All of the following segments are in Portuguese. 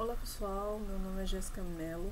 Olá pessoal, meu nome é Jéssica Mello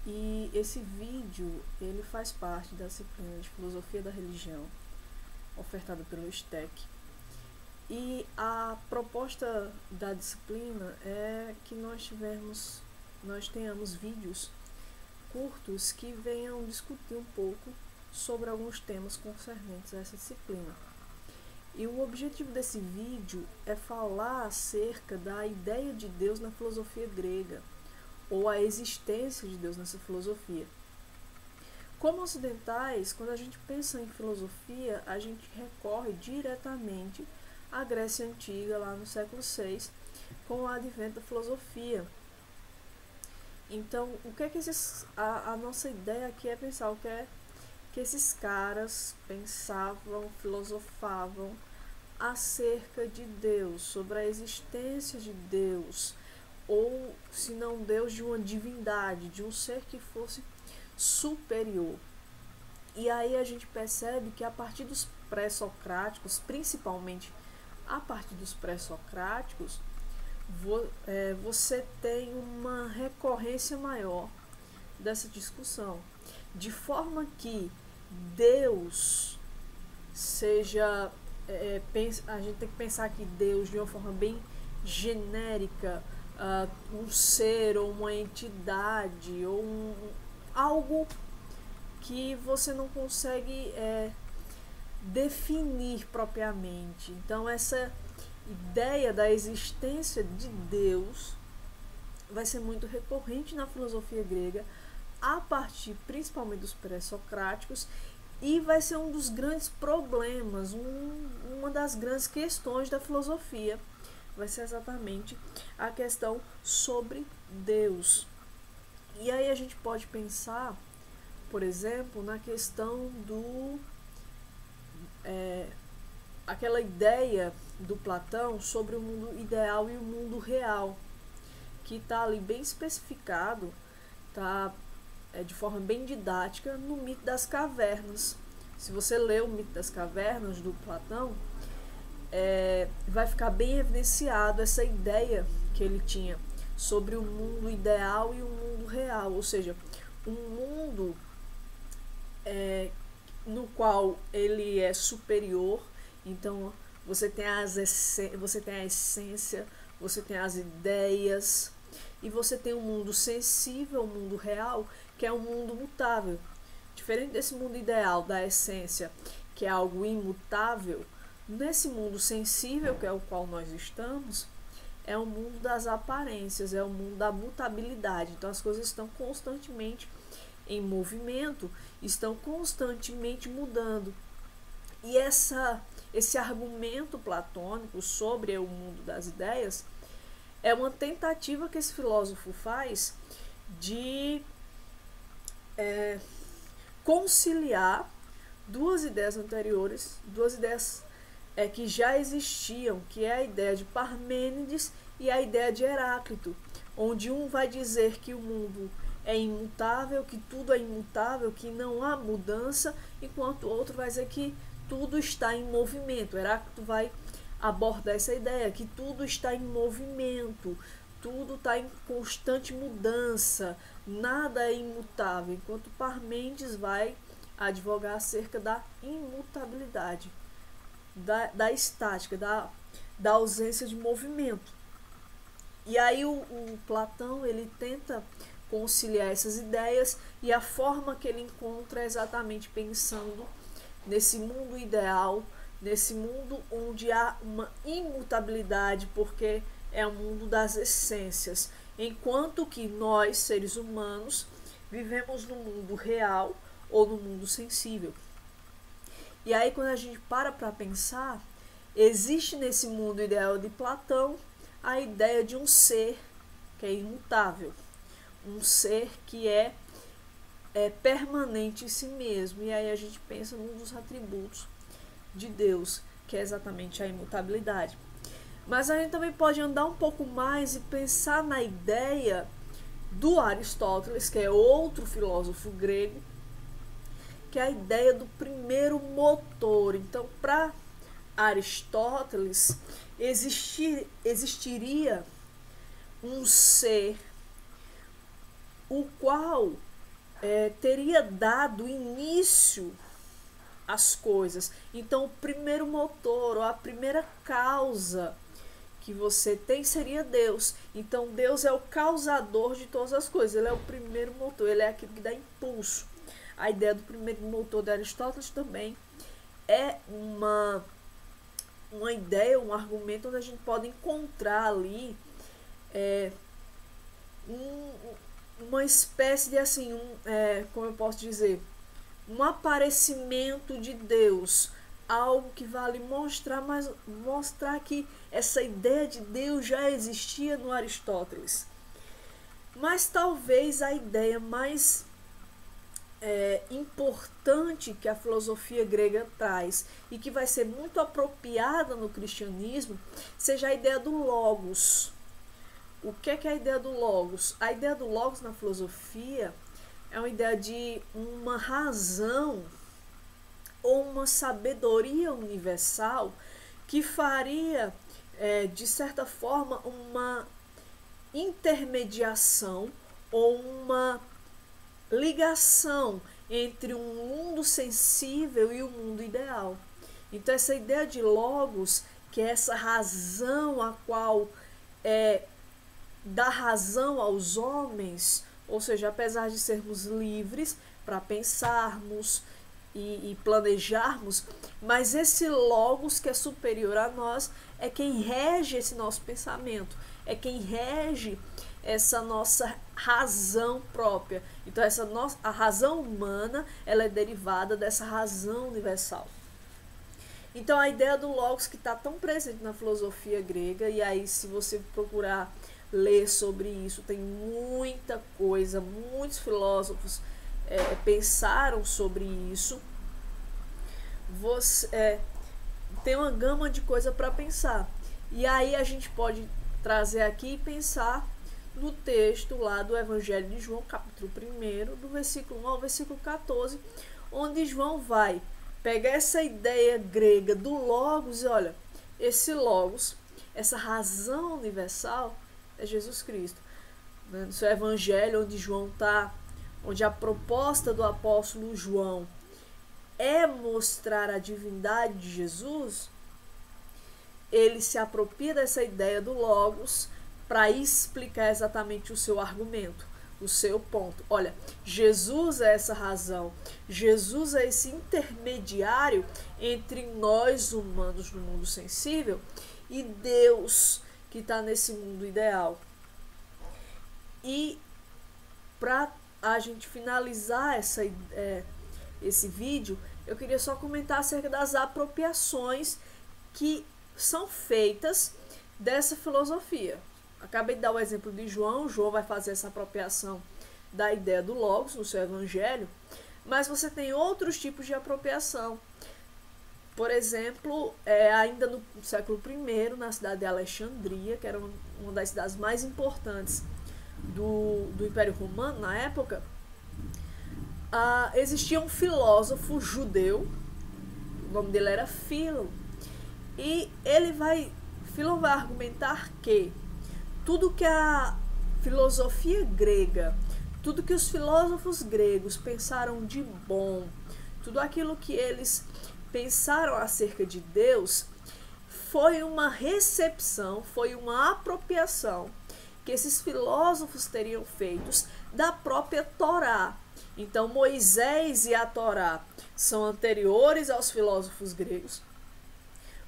e esse vídeo ele faz parte da disciplina de Filosofia da Religião ofertada pelo STEC, e a proposta da disciplina é que nós tenhamos vídeos curtos que venham discutir um pouco sobre alguns temas concernentes a essa disciplina. E o objetivo desse vídeo é falar acerca da ideia de Deus na filosofia grega, ou a existência de Deus nessa filosofia. Como ocidentais, quando a gente pensa em filosofia, a gente recorre diretamente à Grécia Antiga, lá no século VI, com o advento da filosofia. Então, o que é que a nossa ideia aqui é pensar o que é que esses caras pensavam, filosofavam acerca de Deus, sobre a existência de Deus, ou se não Deus, de uma divindade, de um ser que fosse superior. E aí a gente percebe que a partir dos pré-socráticos, principalmente a partir dos pré-socráticos, você tem uma recorrência maior dessa discussão, de forma que Deus seja, a gente tem que pensar que Deus, de uma forma bem genérica, um ser ou uma entidade ou algo que você não consegue definir propriamente. Então essa ideia da existência de Deus vai ser muito recorrente na filosofia grega, a partir principalmente dos pré-socráticos, e vai ser um dos grandes problemas, uma das grandes questões da filosofia, vai ser exatamente a questão sobre Deus. E aí a gente pode pensar, por exemplo, na questão aquela ideia do Platão sobre o mundo ideal e o mundo real, que está ali bem especificado, tá, de forma bem didática, no mito das cavernas. Se você ler o mito das cavernas do Platão, vai ficar bem evidenciado essa ideia que ele tinha sobre o mundo ideal e o mundo real, ou seja, um mundo no qual ele é superior. Então você tem a essência, você tem as ideias, e você tem um mundo sensível, um mundo real, que é um mundo mutável. Diferente desse mundo ideal, da essência, que é algo imutável, nesse mundo sensível, que é o qual nós estamos, é o mundo das aparências, é o mundo da mutabilidade. Então as coisas estão constantemente em movimento, estão constantemente mudando. E esse argumento platônico sobre o mundo das ideias é uma tentativa que esse filósofo faz de conciliar duas ideias anteriores, duas ideias que já existiam, que é a ideia de Parmênides e a ideia de Heráclito, onde um vai dizer que o mundo é imutável, que tudo é imutável, que não há mudança, enquanto o outro vai dizer que tudo está em movimento. Heráclito vai abordar essa ideia, que tudo está em movimento, tudo está em constante mudança, nada é imutável, enquanto Parmênides vai advogar acerca da imutabilidade, da estática, da ausência de movimento. E aí o Platão ele tenta conciliar essas ideias, e a forma que ele encontra é exatamente pensando nesse mundo ideal, nesse mundo onde há uma imutabilidade, porque é o mundo das essências, enquanto que nós, seres humanos, vivemos no mundo real ou no mundo sensível. E aí quando a gente para pensar, existe nesse mundo ideal de Platão a ideia de um ser que é imutável, um ser que é permanente em si mesmo. E aí a gente pensa num dos atributos de Deus, que é exatamente a imutabilidade. Mas a gente também pode andar um pouco mais e pensar na ideia do Aristóteles, que é outro filósofo grego, que é a ideia do primeiro motor. Então, para Aristóteles, existiria um ser o qual teria dado início às coisas. Então, o primeiro motor, ou a primeira causa que você tem seria Deus. Então, Deus é o causador de todas as coisas. Ele é o primeiro motor, ele é aquilo que dá impulso. A ideia do primeiro motor de Aristóteles também é uma ideia, um argumento onde a gente pode encontrar ali uma espécie de, assim, como eu posso dizer, um aparecimento de Deus, algo que vale mostrar, mas mostrar que essa ideia de Deus já existia no Aristóteles. Mas talvez a ideia mais importante que a filosofia grega traz e que vai ser muito apropriada no cristianismo seja a ideia do logos. O que é a ideia do logos? A ideia do logos na filosofia é uma ideia de uma razão ou uma sabedoria universal que faria, de certa forma, uma intermediação ou uma ligação entre um mundo sensível e o mundo ideal. Então, essa ideia de logos, que é essa razão a qual dá razão aos homens, ou seja, apesar de sermos livres para pensarmos e planejarmos, mas esse logos que é superior a nós é quem rege esse nosso pensamento, é quem rege essa nossa razão própria. Então, a razão humana, ela é derivada dessa razão universal. Então, a ideia do logos que está tão presente na filosofia grega, e aí se você procurar ler sobre isso, tem muita coisa, muitos filósofos pensaram sobre isso. Tem uma gama de coisa para pensar. E aí a gente pode trazer aqui e pensar no texto lá do Evangelho de João, capítulo 1, do versículo 1 ao versículo 14, onde João vai pegar essa ideia grega do logos e olha, esse logos, essa razão universal é Jesus Cristo. No seu Evangelho, onde João está, onde a proposta do apóstolo João é mostrar a divindade de Jesus, ele se apropria dessa ideia do logos para explicar exatamente o seu argumento, o seu ponto. Olha, Jesus é essa razão, Jesus é esse intermediário entre nós humanos no mundo sensível e Deus que está nesse mundo ideal. E para a gente finalizar esse vídeo, eu queria só comentar acerca das apropriações que são feitas dessa filosofia. Acabei de dar o exemplo de João. João vai fazer essa apropriação da ideia do logos no seu evangelho, mas você tem outros tipos de apropriação. Por exemplo, ainda no século I, na cidade de Alexandria, que era uma das cidades mais importantes do Império Romano na época, existia um filósofo judeu, o nome dele era Filo, e Filo vai argumentar que tudo que a filosofia grega, tudo que os filósofos gregos pensaram de bom, tudo aquilo que eles pensaram acerca de Deus, foi uma recepção, foi uma apropriação que esses filósofos teriam feito da própria Torá. Então, Moisés e a Torá são anteriores aos filósofos gregos.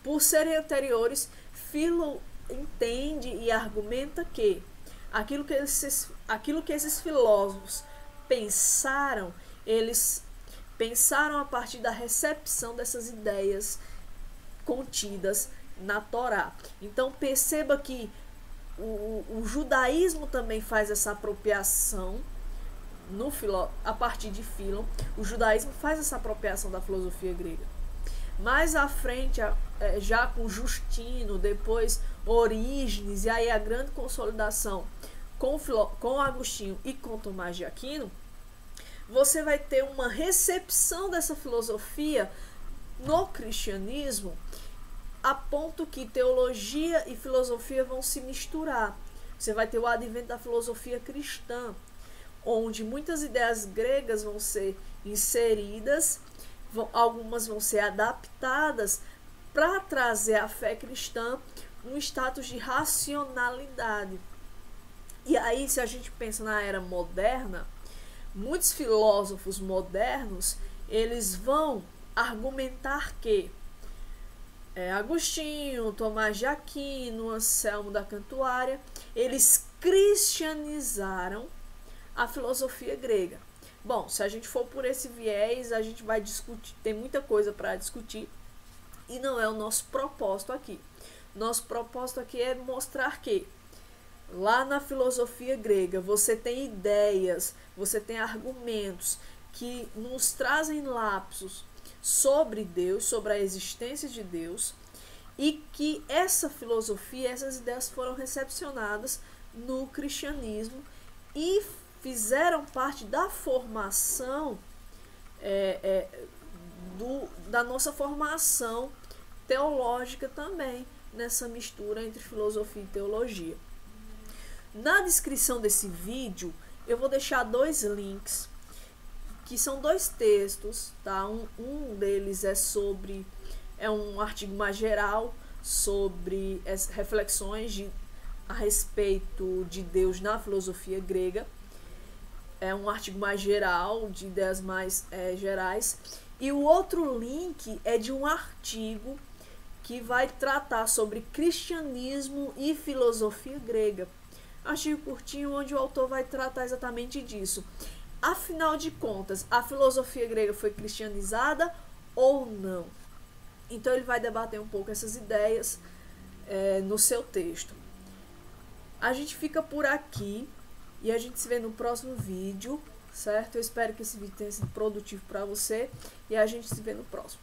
Por serem anteriores, Filo entende e argumenta que aquilo que esses filósofos pensaram, eles pensaram a partir da recepção dessas ideias contidas na Torá. Então perceba que o judaísmo também faz essa apropriação a partir de Filo. O judaísmo faz essa apropriação da filosofia grega. Mais à frente, já com Justino, depois Orígenes, e aí a grande consolidação com Agostinho e com Tomás de Aquino, você vai ter uma recepção dessa filosofia no cristianismo, a ponto que teologia e filosofia vão se misturar. você vai ter o advento da filosofia cristã, onde muitas ideias gregas vão ser inseridas, algumas vão ser adaptadas para trazer à fé cristã um status de racionalidade. E aí, se a gente pensa na era moderna, muitos filósofos modernos, eles vão argumentar que Agostinho, Tomás de Aquino, Anselmo da Cantuária, eles cristianizaram a filosofia grega. Bom, se a gente for por esse viés, a gente vai discutir, tem muita coisa para discutir, e não é o nosso propósito aqui. Nosso propósito aqui é mostrar que lá na filosofia grega você tem ideias, você tem argumentos que nos trazem lapsos sobre Deus, sobre a existência de Deus, e que essa filosofia, essas ideias foram recepcionadas no cristianismo e fizeram parte da formação da nossa formação teológica também, nessa mistura entre filosofia e teologia. Na descrição desse vídeo eu vou deixar 2 links, que são 2 textos, tá? Um deles é um artigo mais geral sobre as reflexões a respeito de Deus na filosofia grega. É um artigo mais geral, de ideias mais gerais. E o outro link é de um artigo que vai tratar sobre cristianismo e filosofia grega. Artigo curtinho, onde o autor vai tratar exatamente disso. Afinal de contas, a filosofia grega foi cristianizada ou não? Então ele vai debater um pouco essas ideias no seu texto. A gente fica por aqui e a gente se vê no próximo vídeo, certo? Eu espero que esse vídeo tenha sido produtivo para você e a gente se vê no próximo.